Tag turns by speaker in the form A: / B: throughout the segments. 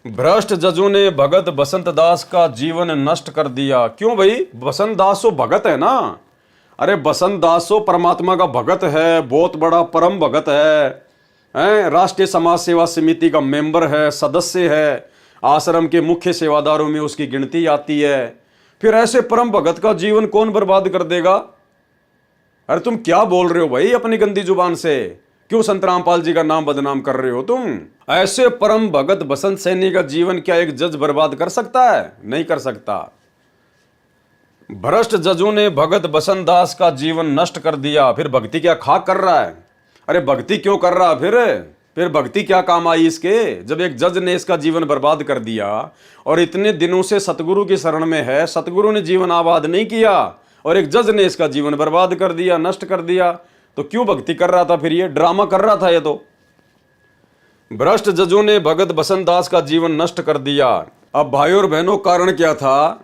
A: भ्रष्ट जजों ने भगत बसंत दास का जीवन नष्ट कर दिया। क्यों भाई? बसंत दास तो भगत है ना। अरे बसंत दास तो परमात्मा का भगत है, बहुत बड़ा परम भगत है, राष्ट्रीय समाज सेवा समिति का मेंबर है, सदस्य है, आश्रम के मुख्य सेवादारों में उसकी गिनती आती है। फिर ऐसे परम भगत का जीवन कौन बर्बाद कर देगा? अरे तुम क्या बोल रहे हो भाई अपनी गंदी जुबान से? क्यों संत रामपाल जी का नाम बदनाम कर रहे हो तुम? ऐसे परम भगत बसंत सैनी का जीवन क्या एक जज बर्बाद कर सकता है? नहीं कर सकता। भ्रष्ट जजों ने भगत बसंत दास का जीवन नष्ट कर दिया। फिर भक्ति क्या खाक कर रहा है? अरे भक्ति क्यों कर रहा? फिर भक्ति क्या काम आई इसके, जब एक जज ने इसका जीवन बर्बाद कर दिया और इतने दिनों से सतगुरु की शरण में है, सतगुरु ने जीवन आबाद नहीं किया और एक जज ने इसका जीवन बर्बाद कर दिया, नष्ट कर दिया, तो क्यों भक्ति कर रहा था? फिर ये ड्रामा कर रहा था ये तो। भ्रष्ट जजों ने भगत बसंत दास का जीवन नष्ट कर दिया। अब भाइयों और बहनों, कारण क्या था?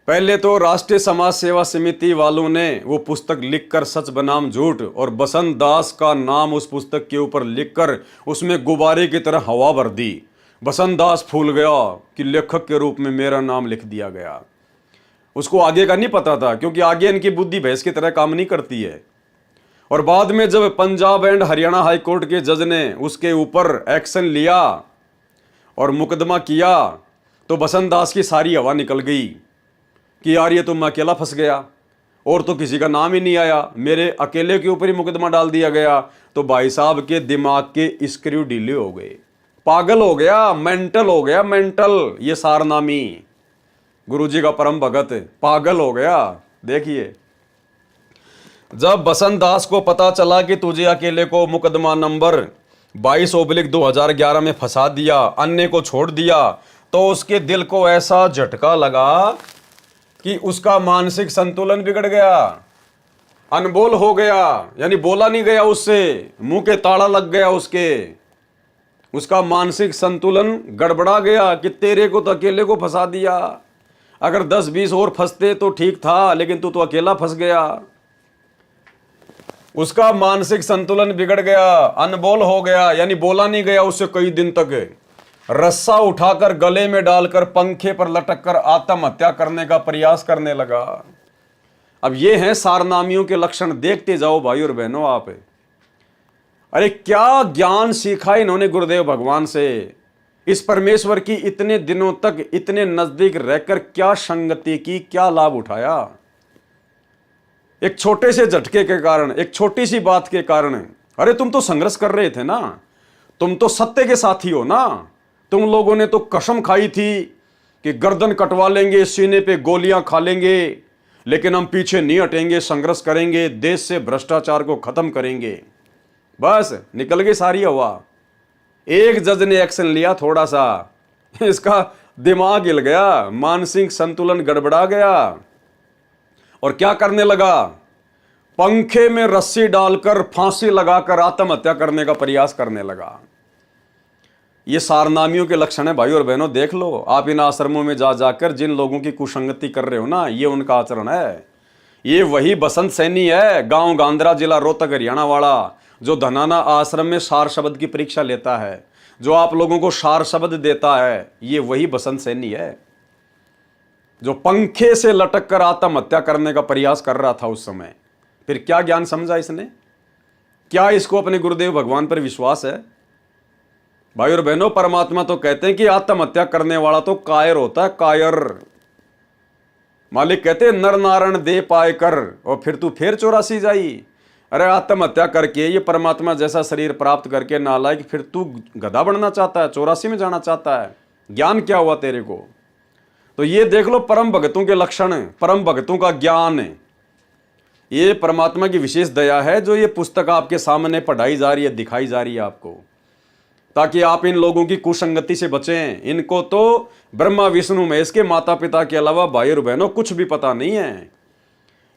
A: पहले तो राष्ट्रीय समाज सेवा समिति वालों ने वो पुस्तक लिखकर सच बनाम झूठ और बसंत दास का नाम उस पुस्तक के ऊपर लिखकर उसमें गुब्बारे की तरह हवा भर दी। बसंत दास फूल गया कि लेखक के रूप में मेरा नाम लिख दिया गया। उसको आगे का नहीं पता था, क्योंकि आगे इनकी बुद्धि भैंस की तरह काम नहीं करती है। और बाद में जब Punjab and Haryana high court के जज ने उसके ऊपर एक्शन लिया और मुकदमा किया, तो बसंत दास की सारी हवा निकल गई कि यार ये तो मैं अकेला फंस गया और तो किसी का नाम ही नहीं आया, मेरे अकेले के ऊपर ही मुकदमा डाल दिया गया। तो भाई साहब के दिमाग के स्क्रू ढीले हो गए, पागल हो गया, मेंटल हो गया, मेंटल। ये सारनामी गुरुजी का परम भगत पागल हो गया। देखिए, जब बसंत दास को पता चला कि तुझे अकेले को मुकदमा नंबर 22/2011 में फंसा दिया, अन्य को छोड़ दिया, तो उसके दिल को ऐसा झटका लगा कि उसका मानसिक संतुलन बिगड़ गया, अनबोल हो गया, यानी बोला नहीं गया उससे, मुंह के ताला लग गया उसका मानसिक संतुलन गड़बड़ा गया कि तेरे को तो अकेले को फंसा दिया, अगर 10-20 और फंसते तो ठीक था, लेकिन तू तो अकेला फंस गया। उसका मानसिक संतुलन बिगड़ गया, अनबोल हो गया, यानी बोला नहीं गया उससे कई दिन तक। रस्सा उठाकर गले में डालकर पंखे पर लटककर आत्महत्या करने का प्रयास करने लगा। अब ये हैं सारनामियों के लक्षण। देखते जाओ भाई और बहनों आप। अरे क्या ज्ञान सीखा इन्होंने गुरुदेव भगवान से, इस परमेश्वर की इतने दिनों तक इतने नजदीक रहकर क्या संगति की, क्या लाभ उठाया। एक छोटे से झटके के कारण, एक छोटी सी बात के कारण। अरे तुम तो संघर्ष कर रहे थे ना, तुम तो सत्य के साथी हो ना। तुम लोगों ने तो कसम खाई थी कि गर्दन कटवा लेंगे, सीने पे गोलियां खा लेंगे, लेकिन हम पीछे नहीं हटेंगे, संघर्ष करेंगे, देश से भ्रष्टाचार को खत्म करेंगे। बस निकल गई सारी हवा। एक जज ने एक्शन लिया थोड़ा सा, इसका दिमाग हिल गया, मानसिक संतुलन गड़बड़ा गया और क्या करने लगा? पंखे में रस्सी डालकर फांसी लगाकर आत्महत्या करने का प्रयास करने लगा। ये सारनामियों के लक्षण है भाई और बहनों। देख लो आप इन आश्रमों में जा जाकर जिन लोगों की कुसंगति कर रहे हो ना, ये उनका आचरण है। ये वही बसंत सैनी है, गांव गांधरा, जिला रोहतक, हरियाणा वाला, जो धनाना आश्रम में सार शब्द की परीक्षा लेता है, जो आप लोगों को सार शब्द देता है। ये वही बसंत सैनी है जो पंखे से लटक कर आत्महत्या करने का प्रयास कर रहा था उस समय। फिर क्या ज्ञान समझा इसने? क्या इसको अपने गुरुदेव भगवान पर विश्वास है? भाई और बहनों, परमात्मा तो कहते हैं कि आत्महत्या करने वाला तो कायर होता है, कायर। मालिक कहते हैं नर नारायण दे पाए कर, और फिर तू फिर 84 जाई। अरे आत्महत्या करके, ये परमात्मा जैसा शरीर प्राप्त करके नालायक, फिर तू गधा बनना चाहता है, 84 में जाना चाहता है। ज्ञान क्या हुआ तेरे को? तो ये देख लो परम भगतों के लक्षण, परम भगतों का ज्ञान। ये परमात्मा की विशेष दया है जो ये पुस्तक आपके सामने पढ़ाई जा रही है, दिखाई जा रही है आपको, ताकि आप इन लोगों की कुसंगति से बचें। इनको तो ब्रह्मा विष्णु महेश के माता पिता के अलावा भाई और बहनों कुछ भी पता नहीं है।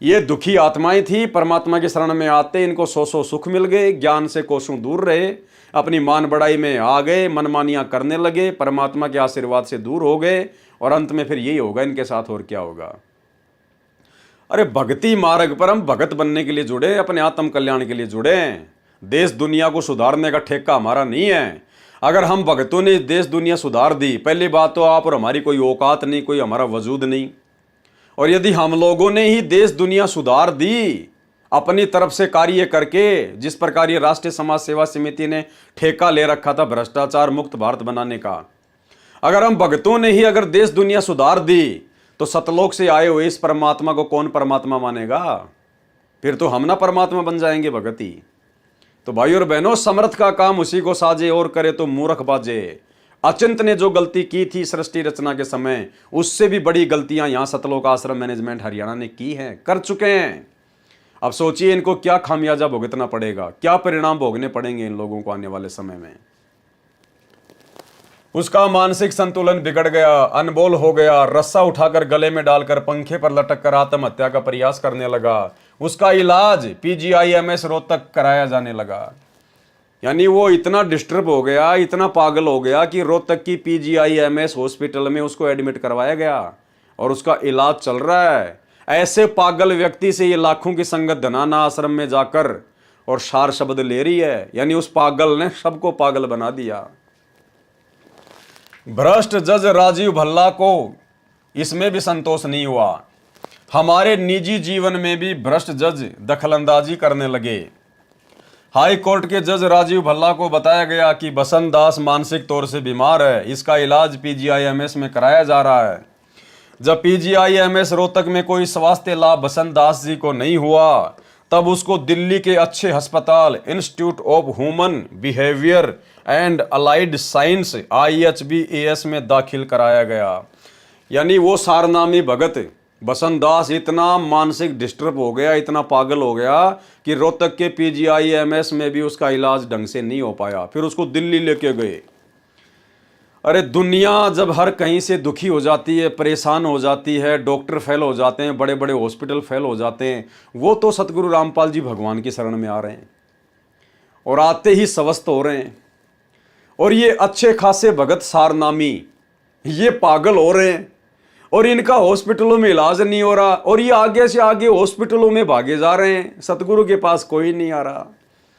A: ये दुखी आत्माएं थी, परमात्मा की शरण में आते इनको सौ सुख मिल गए, ज्ञान से कोसों दूर रहे, अपनी मान बढ़ाई में आ गए, मनमानियां करने लगे, परमात्मा के आशीर्वाद से दूर हो गए, और अंत में फिर यही होगा इनके साथ, और क्या होगा। अरे भक्ति मार्ग पर हम भगत बनने के लिए जुड़े, अपने आत्म कल्याण के लिए जुड़े। देश दुनिया को सुधारने का ठेका हमारा नहीं है। अगर हम भगतों ने देश दुनिया सुधार दी, पहली बात तो आप और हमारी कोई औकात नहीं, कोई हमारा वजूद नहीं। और यदि हम लोगों ने ही देश दुनिया सुधार दी अपनी तरफ से कार्य करके, जिस प्रकार ये राष्ट्रीय समाज सेवा समिति ने ठेका ले रखा था भ्रष्टाचार मुक्त भारत बनाने का, अगर हम भगतों ने ही अगर देश दुनिया सुधार दी तो सतलोक से आए हुए इस परमात्मा को कौन परमात्मा मानेगा? फिर तो हम ना परमात्मा बन जाएंगे भगत ही। तो भाई और बहनों, समर्थ का काम उसी को साजे और करे तो मूर्ख बाजे। अचिंत ने जो गलती की थी सृष्टि रचना के समय, उससे भी बड़ी गलतियां यहां सतलोक आश्रम मैनेजमेंट हरियाणा ने की हैं, कर चुके हैं। अब सोचिए इनको क्या खामियाजा भुगतना पड़ेगा, क्या परिणाम भोगने पड़ेंगे इन लोगों को आने वाले समय में। उसका मानसिक संतुलन बिगड़ गया, अनबोल हो गया, रस्सा उठाकर गले में डालकर पंखे पर लटक कर आत्महत्या का प्रयास करने लगा। उसका इलाज PGIMS रोहतक कराया जाने लगा। यानी वो इतना डिस्टर्ब हो गया, इतना पागल हो गया कि रोहतक की PGIMS हॉस्पिटल में उसको एडमिट करवाया गया और उसका इलाज चल रहा है। ऐसे पागल व्यक्ति से ये लाखों की संगत धनाना आश्रम में जाकर और सार शब्द ले रही है। यानी उस पागल ने सबको पागल बना दिया। भ्रष्ट जज राजीव भल्ला को इसमें भी संतोष नहीं हुआ। हमारे निजी जीवन में भी भ्रष्ट जज दखलंदाजी करने लगे। हाई कोर्ट के जज राजीव भल्ला को बताया गया कि बसंत दास मानसिक तौर से बीमार है, इसका इलाज PGIMS में कराया जा रहा है। जब PGIMS रोहतक में कोई स्वास्थ्य लाभ बसंत दास जी को नहीं हुआ, तब उसको दिल्ली के अच्छे अस्पताल institute of human behaviour and allied science IHBAS में दाखिल कराया गया। यानी वो सारनामी भगत बसंत दास इतना मानसिक डिस्टर्ब हो गया, इतना पागल हो गया कि रोहतक के PGIMS में भी उसका इलाज ढंग से नहीं हो पाया। फिर उसको दिल्ली लेके गए। अरे दुनिया जब हर कहीं से दुखी हो जाती है, परेशान हो जाती है, डॉक्टर फेल हो जाते हैं, बड़े बड़े हॉस्पिटल फेल हो जाते हैं, वो तो सतगुरु रामपाल जी भगवान की शरण में आ रहे हैं और आते ही स्वस्थ हो रहे हैं। और ये अच्छे खासे भगत सारनामी ये पागल हो रहे हैं और इनका हॉस्पिटलों में इलाज नहीं हो रहा और ये आगे से आगे हॉस्पिटलों में भागे जा रहे हैं। सतगुरु के पास कोई नहीं आ रहा।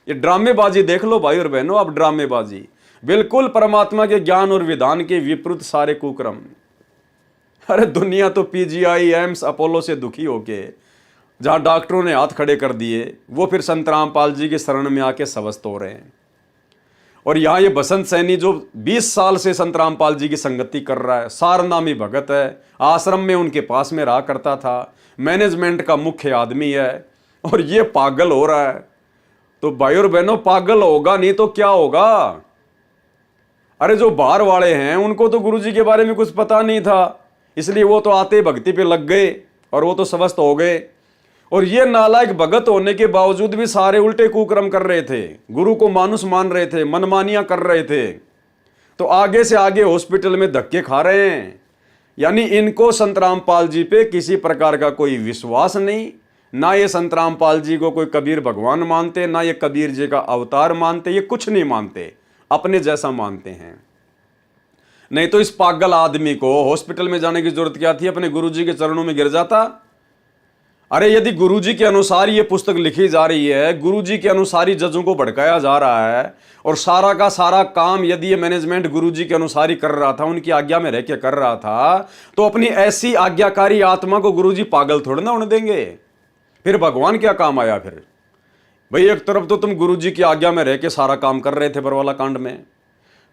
A: ये ड्रामेबाजी देख लो भाई और बहनों, अब ड्रामेबाजी बिल्कुल परमात्मा के ज्ञान और विधान के विपरीत सारे कुक्रम। अरे दुनिया तो PGIMS अपोलो से दुखी होके जहां डॉक्टरों ने हाथ खड़े कर दिए, वो फिर संत रामपाल जी के शरण में आके स्वस्थ हो रहे हैं। और यहाँ ये बसंत सैनी जो 20 साल से संत रामपाल जी की संगति कर रहा है, सारनामी भगत है, आश्रम में उनके पास में रहा करता था, मैनेजमेंट का मुख्य आदमी है और ये पागल हो रहा है। तो भाई और बहनों, पागल होगा नहीं तो क्या होगा? अरे जो बाहर वाले हैं उनको तो गुरुजी के बारे में कुछ पता नहीं था, इसलिए वो तो आते भक्ति पे लग गए और वो तो स्वस्थ हो गए। और ये नालायक भगत होने के बावजूद भी सारे उल्टे कुकर्म कर रहे थे, गुरु को मानुस मान रहे थे, मनमानियां कर रहे थे, तो आगे से आगे हॉस्पिटल में धक्के खा रहे हैं। यानी इनको संत रामपाल जी पे किसी प्रकार का कोई विश्वास नहीं, ना ये संत रामपाल जी को कोई कबीर भगवान मानते, ना ये कबीर जी का अवतार मानते, ये कुछ नहीं मानते, अपने जैसा मानते हैं। नहीं तो इस पागल आदमी को हॉस्पिटल में जाने की जरूरत क्या थी? अपने गुरुजी के चरणों में गिर जाता। अरे यदि गुरुजी के अनुसार ये पुस्तक लिखी जा रही है, गुरुजी के अनुसार ही जजों को भड़काया जा रहा है और सारा का सारा काम यदि ये मैनेजमेंट गुरुजी के अनुसार ही कर रहा था, उनकी आज्ञा में रह के कर रहा था, तो अपनी ऐसी आज्ञाकारी आत्मा को गुरुजी पागल थोड़ा ना होने देंगे। फिर भगवान क्या काम आया? फिर भाई एक तरफ तो तुम गुरुजी की आज्ञा में रह के सारा काम कर रहे थे बरवाला कांड में,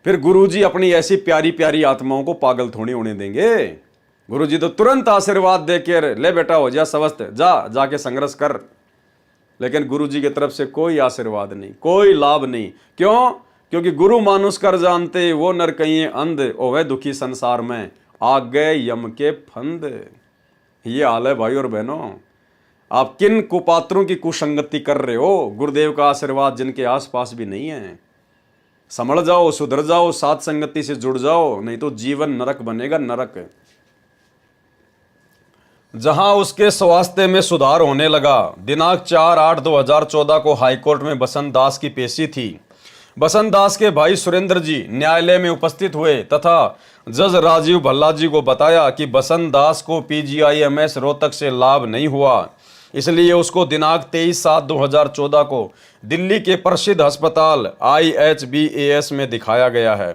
A: फिर गुरुजी अपनी ऐसी प्यारी प्यारी आत्माओं को पागल थोड़ी होने देंगे। गुरुजी तो तुरंत आशीर्वाद देकर ले बेटा हो जा स्वस्थ, जाके संघर्ष कर। लेकिन गुरुजी की तरफ से कोई आशीर्वाद नहीं, कोई लाभ नहीं। क्यों? क्योंकि गुरु मानुष कर जानते, वो नर कहीं अंध, ओवे दुखी संसार में आ गए यम के फंद। ये हाल है भाई और बहनों। आप किन कुपात्रों की कुसंगति कर रहे हो? गुरुदेव का आशीर्वाद जिनके आसपास भी नहीं है। संभल जाओ, सुधर जाओ, साथ संगति से जुड़ जाओ, नहीं तो जीवन नरक बनेगा, नरक। जहां उसके स्वास्थ्य में सुधार होने लगा। दिनांक 4/8/2014 को हाईकोर्ट में बसंत दास की पेशी थी। बसंत दास के भाई सुरेंद्र जी न्यायालय में उपस्थित हुए तथा जज राजीव भल्ला जी को बताया कि बसंत दास को PGIMS रोहतक से लाभ नहीं हुआ इसलिए उसको दिनांक 23/7/2014 को दिल्ली के प्रसिद्ध अस्पताल IHBAS में दिखाया गया है।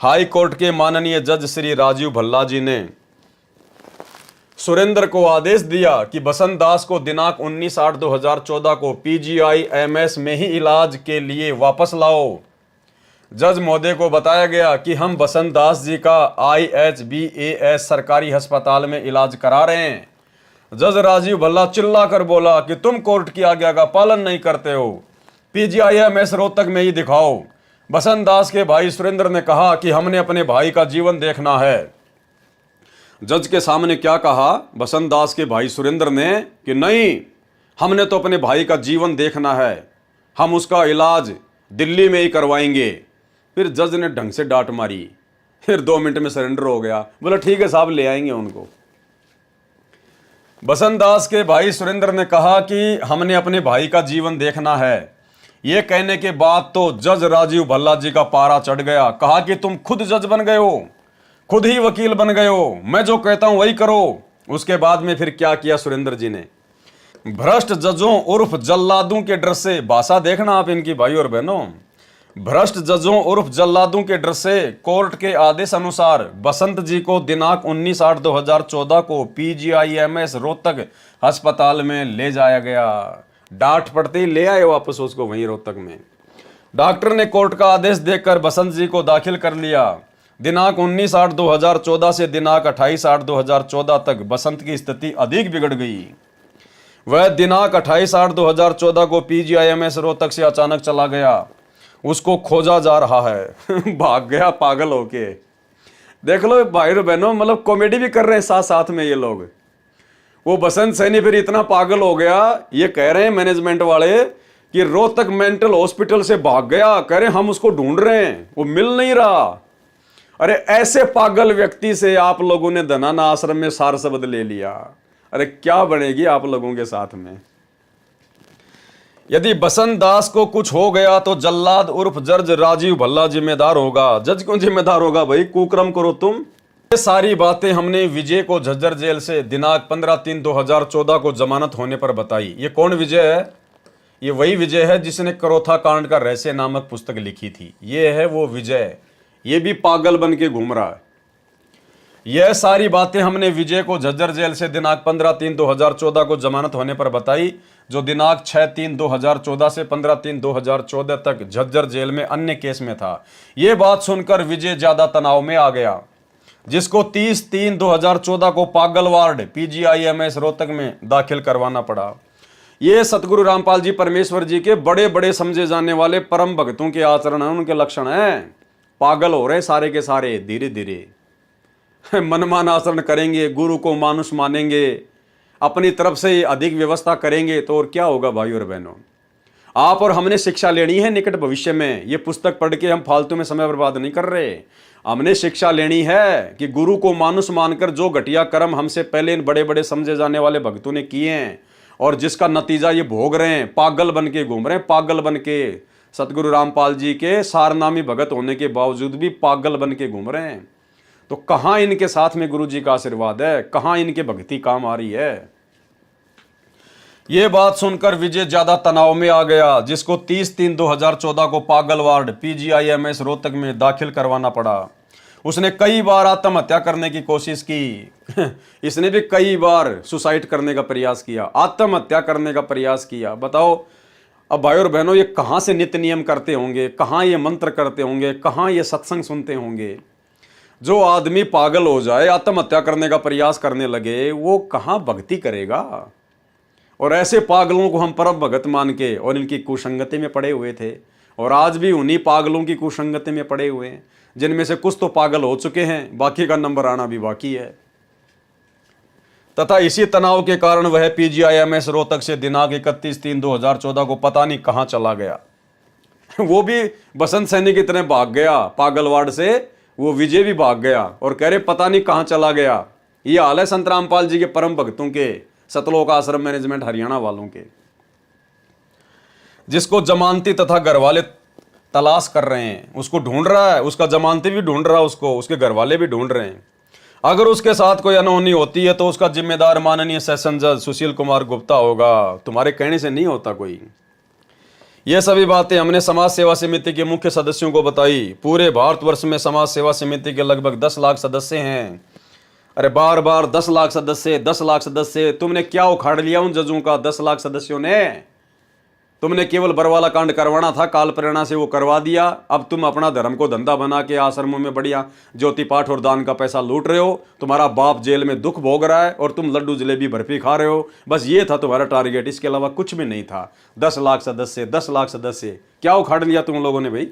A: हाई कोर्ट के माननीय जज श्री राजीव भल्ला जी ने सुरेंद्र को आदेश दिया कि बसंत दास को दिनांक 19/8/2014 को PGIMS में ही इलाज के लिए वापस लाओ। जज महोदय को बताया गया कि हम बसंत दास जी का IHBAS सरकारी अस्पताल में इलाज करा रहे हैं। जज राजीव भल्ला चिल्ला कर बोला कि तुम कोर्ट की आज्ञा का पालन नहीं करते हो, PGIMS रोहतक में ही दिखाओ। बसंत दास के भाई सुरेंद्र ने कहा कि हमने अपने भाई का जीवन देखना है। जज के सामने क्या कहा बसंत दास के भाई सुरेंद्र ने कि नहीं, हमने तो अपने भाई का जीवन देखना है, हम उसका इलाज दिल्ली में ही करवाएंगे। फिर जज ने ढंग से डांट मारी, फिर 2 मिनट में सरेंडर हो गया। बोला ठीक है साहब, ले आएंगे उनको। बसंत दास के भाई सुरेंद्र ने कहा कि हमने अपने भाई का जीवन देखना है। यह कहने के बाद तो जज राजीव भल्ला जी का पारा चढ़ गया। कहा कि तुम खुद जज बन गए हो, खुद ही वकील बन गए हो, मैं जो कहता हूं वही करो। उसके बाद में फिर क्या किया सुरेंद्र जी ने, भ्रष्ट जजों उर्फ जल्लादों के डर से, भाषा देखना आप इनकी भाई और बहनों, भ्रष्ट जजों उर्फ जल्लादों के डर से कोर्ट के आदेश अनुसार बसंत जी को दिनांक 19/8/2014 को PGIMS रोहतक अस्पताल में ले जाया गया। डांट पड़ते ही ले आए वापस उसको वहीं रोहतक में। डॉक्टर ने कोर्ट का आदेश देखकर बसंत जी को दाखिल कर लिया। दिनांक 19/8/2014 से दिनांक 28/8/2014 तक बसंत की स्थिति अधिक बिगड़ गई। वह दिनांक 28/8/2014 को PGIMS रोहतक से अचानक चला गया। उसको खोजा जा रहा है। भाग गया पागल होके। देख लो भाई और बहनों, मतलब कॉमेडी भी कर रहे हैं साथ साथ में ये लोग। वो बसंत सैनी फिर इतना पागल हो गया, ये कह रहे हैं मैनेजमेंट वाले कि रोहतक मेंटल हॉस्पिटल से भाग गया। कह रहे हम उसको ढूंढ रहे हैं, वो मिल नहीं रहा। अरे ऐसे पागल व्यक्ति से आप लोगों ने धनाना आश्रम में सार शब्द ले लिया। अरे क्या बनेगी आप लोगों के साथ में। यदि बसंत दास को कुछ हो गया तो जल्लाद उर्फ जज राजीव भल्ला जिम्मेदार होगा। जज क्यों जिम्मेदार होगा भाई, कुकर्म करो तुम। ये सारी बातें हमने विजय को झज्जर जेल से दिनांक 15/3/2014 को जमानत होने पर बताई। ये कौन विजय है? ये वही विजय है जिसने करोथा कांड का रहस्य नामक पुस्तक लिखी थी। ये है वो विजय, ये भी पागल बन के घूम रहा है। यह सारी बातें हमने विजय को झज्जर जेल से दिनांक 15/3/2014 को जमानत होने पर बताई, जो दिनांक 6/3/2014 से 15/3/2014 तक झज्जर जेल में अन्य केस में था। यह बात सुनकर विजय ज्यादा तनाव में आ गया, जिसको 30/3/2014 को पागल वार्ड PGIMS रोहतक में दाखिल करवाना पड़ा। ये सतगुरु रामपाल जी परमेश्वर जी के बड़े बड़े समझे जाने वाले परम भक्तों के आचरण है, उनके लक्षण हैं। पागल हो रहे सारे के सारे धीरे धीरे। मनमान आचरण करेंगे, गुरु को मानुष मानेंगे, अपनी तरफ से अधिक व्यवस्था करेंगे तो और क्या होगा भाई और बहनों। आप और हमने शिक्षा लेनी है निकट भविष्य में। ये पुस्तक पढ़ के हम फालतू में समय बर्बाद नहीं कर रहे। हमने शिक्षा लेनी है कि गुरु को मानुष मानकर जो घटिया कर्म हमसे पहले इन बड़े बड़े समझे जाने वाले भक्तों ने किए हैं और जिसका नतीजा ये भोग रहे हैं, पागल बन के घूम रहे हैं, पागल बन के सतगुरु रामपाल जी के सारनामी भगत होने के बावजूद भी पागल बन के घूम रहे हैं। तो कहां इनके साथ में गुरु जी का आशीर्वाद है, कहां इनके भक्ति काम आ रही है। यह बात सुनकर विजय ज्यादा तनाव में आ गया, जिसको 30/3/2014 को पागल वार्ड PGIMS रोहतक में दाखिल करवाना पड़ा। उसने कई बार आत्महत्या करने की कोशिश की। इसने भी कई बार सुसाइड करने का प्रयास किया, आत्महत्या करने का प्रयास किया। बताओ अब भाई और बहनों, ये कहां से नित्य नियम करते होंगे, कहां ये मंत्र करते होंगे, कहां ये सत्संग सुनते होंगे। जो आदमी पागल हो जाए, आत्महत्या करने का प्रयास करने लगे, वो कहां भक्ति करेगा। और ऐसे पागलों को हम परम भगत मान के और इनकी कुसंगति में पड़े हुए थे, और आज भी उन्हीं पागलों की कुसंगति में पड़े हुए हैं, जिनमें से कुछ तो पागल हो चुके हैं, बाकी का नंबर आना भी बाकी है। तथा इसी तनाव के कारण वह PGIMS रोहतक से दिनांक 31/3/2014 को पता नहीं कहां चला गया। वो भी बसंत सैनी की तरह भाग गया पागल वार्ड से। वो विजय भी भाग गया और कह रहे पता नहीं कहां चला गया। ये हाल है संत रामपाल जी के परम भक्तों के, सतलोक आश्रम मैनेजमेंट हरियाणा वालों के, जिसको जमानती तथा घर वाले तलाश कर रहे हैं। उसको ढूंढ रहा है, उसका जमानती भी ढूंढ रहा है उसको, उसके घर वाले भी ढूंढ रहे हैं। अगर उसके साथ कोई अनहोनी होती है तो उसका जिम्मेदार माननीय सेशन जज सुशील कुमार गुप्ता होगा, तुम्हारे कहने से नहीं होता कोई। ये सभी बातें हमने समाज सेवा समिति के मुख्य सदस्यों को बताई। पूरे भारतवर्ष में समाज सेवा समिति के लगभग 10 लाख सदस्य हैं। अरे बार बार 10 लाख सदस्य, 10 लाख सदस्य, तुमने क्या उखाड़ लिया उन जजों का? 10 लाख सदस्यों ने, तुमने केवल बरवाला कांड करवाना था, काल प्रेरणा से वो करवा दिया। अब तुम अपना धर्म को धंधा बना के आश्रमों में बढ़िया ज्योति पाठ और दान का पैसा लूट रहे हो। तुम्हारा बाप जेल में दुख भोग रहा है और तुम लड्डू जलेबी बर्फी खा रहे हो। बस ये था तुम्हारा टारगेट, इसके अलावा कुछ भी नहीं था। 10 लाख सदस्य, 10 लाख सदस्य, क्या उखाड़ लिया तुम लोगों ने भाई?